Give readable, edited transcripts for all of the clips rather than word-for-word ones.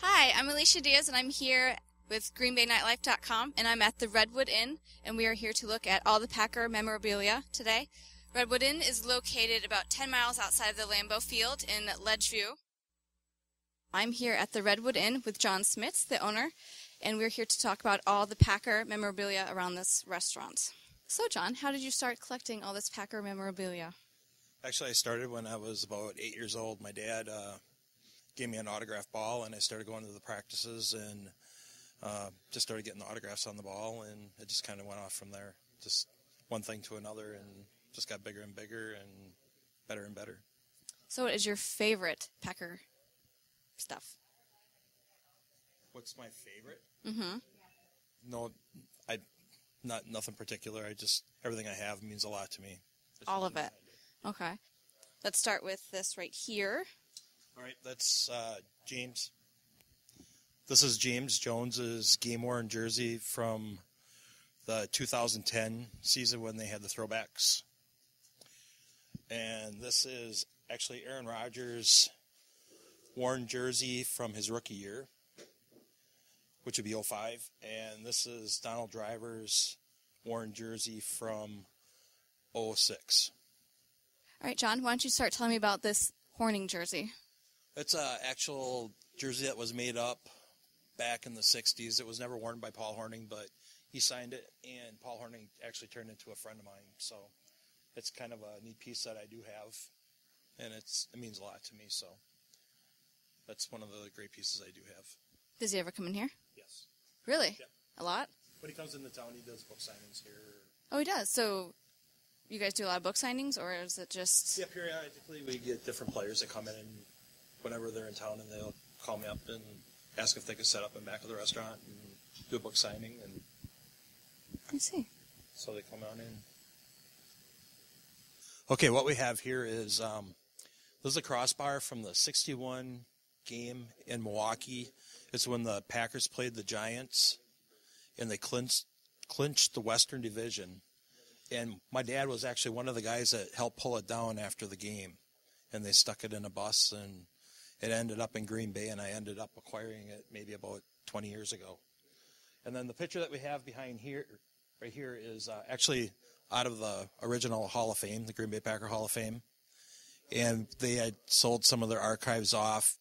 Hi, I'm Alicia Diaz, and I'm here with GreenBayNightlife.com, and I'm at the Redwood Inn, and we are here to look at all the Packer memorabilia today. Redwood Inn is located about 10 miles outside of the Lambeau Field in Ledgeview. I'm here at the Redwood Inn with John Smits, the owner, and we're here to talk about all the Packer memorabilia around this restaurant. So, John, how did you start collecting all this Packer memorabilia? Actually, I started when I was about 8 years old. My dad gave me an autograph ball, and I started going to the practices and just started getting the autographs on the ball, and it just kind of went off from there. Just one thing to another, and just got bigger and bigger and better and better. So what is your favorite Packer stuff? What's my favorite? Mm-hmm. No, nothing particular. Everything I have means a lot to me. All of it. Okay. Let's start with this right here. All right, that's James. This is James Jones's game-worn jersey from the 2010 season when they had the throwbacks. And this is actually Aaron Rodgers' worn jersey from his rookie year, which would be 05. And this is Donald Driver's worn jersey from 06. All right, John, why don't you start telling me about this Horning jersey? It's an actual jersey that was made up back in the 60s. It was never worn by Paul Horning, but he signed it, and Paul Horning actually turned into a friend of mine. So it's kind of a neat piece that I do have, and it means a lot to me. So that's one of the great pieces I do have. Does he ever come in here? Yes. Really? Yep. A lot? When he comes into town, he does book signings here. Oh, he does. So you guys do a lot of book signings, or is it just... Yeah, periodically we get different players that come in and whenever they're in town, and they'll call me up and ask if they could set up in back of the restaurant and do a book signing. And I see. So they come on in. Okay, what we have here is this is a crossbar from the 61 game in Milwaukee. It's when the Packers played the Giants, and they clinched the Western Division. And my dad was actually one of the guys that helped pull it down after the game. And they stuck it in a bus, and it ended up in Green Bay, and I ended up acquiring it maybe about 20 years ago. And then the picture that we have behind here, right here, is actually out of the original Hall of Fame, the Green Bay Packer Hall of Fame. And they had sold some of their archives off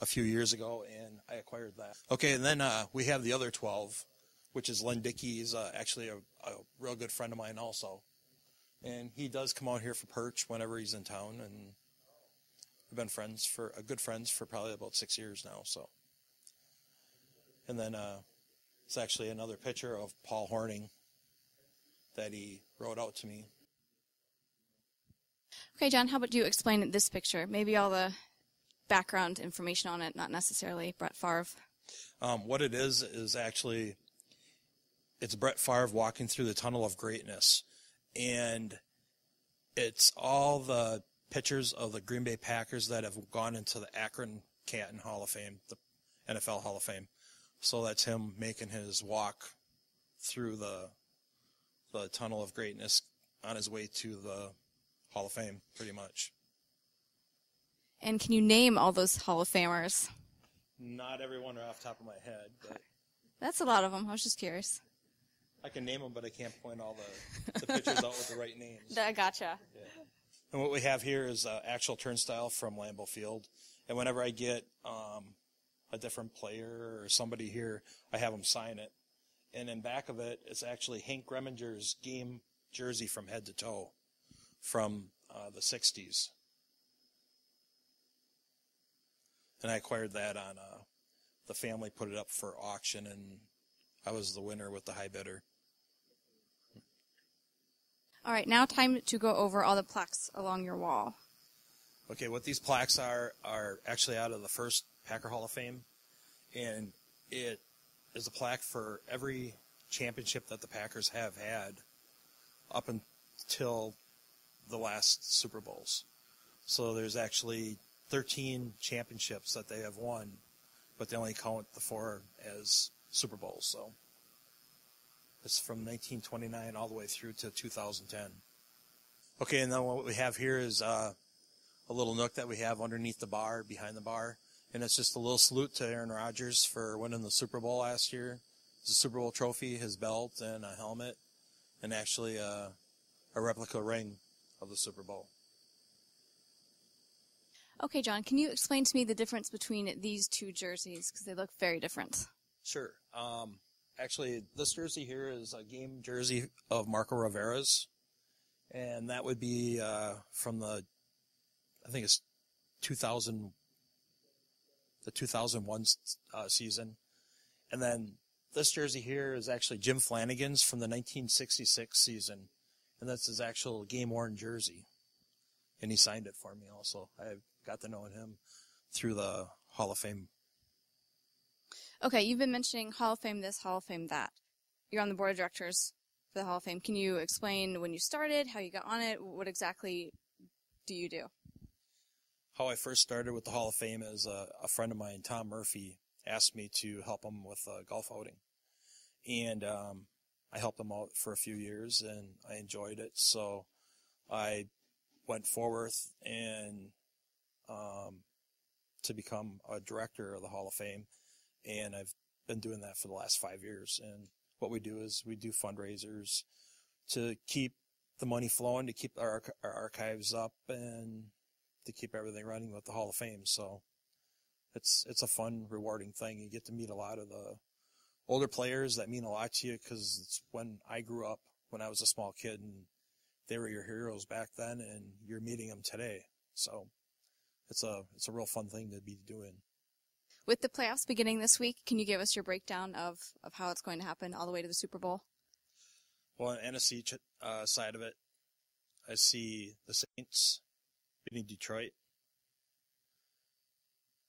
a few years ago, and I acquired that. Okay, and then we have the other 12, which is Len Dickey. He's actually a real good friend of mine also. And he does come out here for perch whenever he's in town, and we've been good friends for probably about 6 years now. So, and then it's actually another picture of Paul Horning that he wrote out to me. Okay, John, how about you explain this picture? Maybe all the background information on it, not necessarily Brett Favre. What it is actually, it's Brett Favre walking through the tunnel of greatness, and it's all the pictures of the Green Bay Packers that have gone into the Akron-Canton Hall of Fame, the NFL Hall of Fame. So that's him making his walk through the tunnel of greatness on his way to the Hall of Fame, pretty much. And can you name all those Hall of Famers? Not everyone are off the top of my head, but that's a lot of them. I was just curious. I can name them, but I can't point all the pictures out with the right names. I gotcha. Yeah. And what we have here is actual turnstile from Lambeau Field. And whenever I get a different player or somebody here, I have them sign it. And in back of it, it's actually Hank Reminger's game jersey from head to toe from the 60s. And I acquired that on the family put it up for auction, and I was the winner with the high bidder. All right, now time to go over all the plaques along your wall. Okay, what these plaques are actually out of the first Packer Hall of Fame, and it is a plaque for every championship that the Packers have had up until the last Super Bowls. So there's actually 13 championships that they have won, but they only count the 4 as Super Bowls. So it's from 1929 all the way through to 2010. Okay, and then what we have here is a little nook that we have underneath the bar, behind the bar, And it's just a little salute to Aaron Rodgers for winning the Super Bowl last year. It's a Super Bowl trophy, his belt, and a helmet, and actually a replica ring of the Super Bowl. Okay, John, can you explain to me the difference between these two jerseys? Because they look very different. Sure. Actually, this jersey here is a game jersey of Marco Rivera's, and that would be from I think it's 2000, the 2001 season. And then this jersey here is actually Jim Flanagan's from the 1966 season, and that's his actual game-worn jersey. And he signed it for me also. I got to know him through the Hall of Fame. Okay, you've been mentioning Hall of Fame this, Hall of Fame that. You're on the board of directors for the Hall of Fame. Can you explain when you started, how you got on it? What exactly do you do? How I first started with the Hall of Fame is a friend of mine, Tom Murphy, asked me to help him with a golf outing. And I helped him out for a few years, and I enjoyed it. So I went forward and to become a director of the Hall of Fame. And I've been doing that for the last 5 years. And what we do is we do fundraisers to keep the money flowing, to keep our archives up, and to keep everything running with the Hall of Fame. So it's a fun, rewarding thing. You get to meet a lot of the older players that mean a lot to you, because it's when I grew up, when I was a small kid, and they were your heroes back then, and you're meeting them today. So it's a real fun thing to be doing. With the playoffs beginning this week, can you give us your breakdown of how it's going to happen all the way to the Super Bowl? Well, on the NFC side of it, I see the Saints beating Detroit.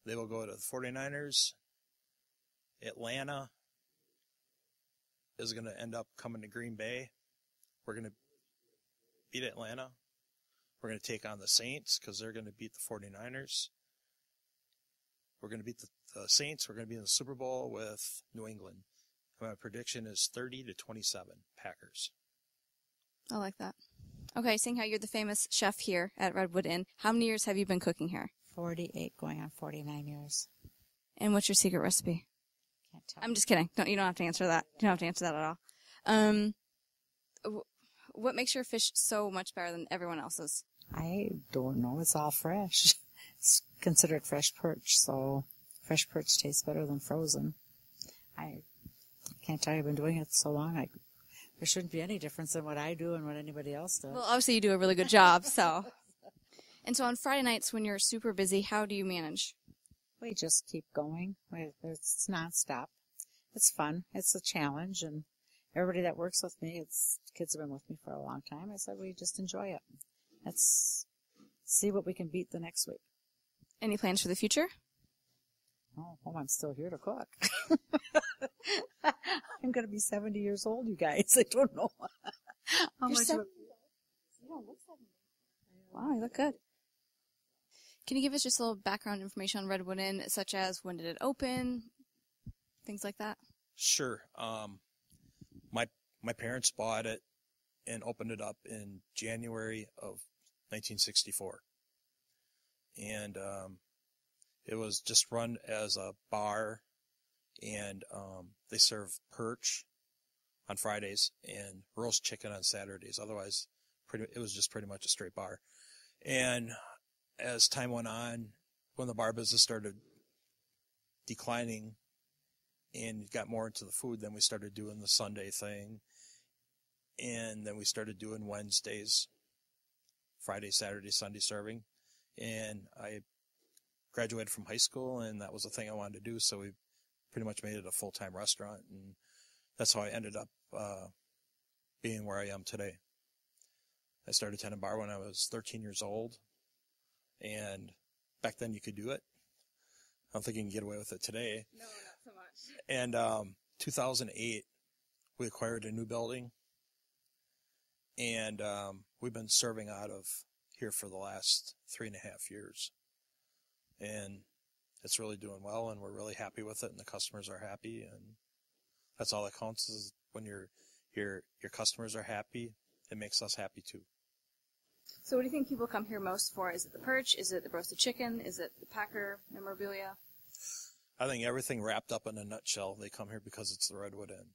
They will go to the 49ers. Atlanta is going to end up coming to Green Bay. We're going to beat Atlanta. We're going to take on the Saints because they're going to beat the 49ers. We're going to beat the Saints. We're going to be in the Super Bowl with New England. My prediction is 30-27 Packers. I like that. Okay, seeing how you're the famous chef here at Redwood Inn, how many years have you been cooking here? 48, going on 49 years. And what's your secret recipe? Can't tell. I'm just kidding. You don't have to answer that. You don't have to answer that at all. What makes your fish so much better than everyone else's? I don't know. It's all fresh. It's considered fresh perch, so fresh perch tastes better than frozen. I can't tell you. I've been doing it so long. There shouldn't be any difference in what I do and what anybody else does. Well, obviously you do a really good job, so. And so on Friday nights when you're super busy, how do you manage? We just keep going. It's nonstop. It's fun. It's a challenge, and everybody that works with me, kids have been with me for a long time. I said we just enjoy it. Let's see what we can beat the next week. Any plans for the future? Oh, I'm still here to cook. I'm going to be 70 years old, you guys. I don't know how much. Wow, you look good. Can you give us just a little background information on Redwood Inn, such as when did it open, things like that? Sure. My parents bought it and opened it up in January of 1964. And it was just run as a bar, and they serve perch on Fridays and roast chicken on Saturdays. Otherwise, it was just pretty much a straight bar. And as time went on, when the bar business started declining and got more into the food, then we started doing the Sunday thing. And then we started doing Wednesdays, Friday, Saturday, Sunday serving. And I graduated from high school, and that was the thing I wanted to do, so we pretty much made it a full-time restaurant, and that's how I ended up being where I am today. I started tending bar when I was 13 years old, and back then you could do it. I don't think you can get away with it today. No, not so much. And 2008, we acquired a new building, and we've been serving out of here for the last 3.5 years. And it's really doing well, and we're really happy with it, and the customers are happy, and that's all that counts is when your customers are happy, it makes us happy too. So what do you think people come here most for? Is it the perch? Is it the roasted chicken? Is it the Packer memorabilia? I think everything wrapped up in a nutshell. They come here because it's the Redwood Inn.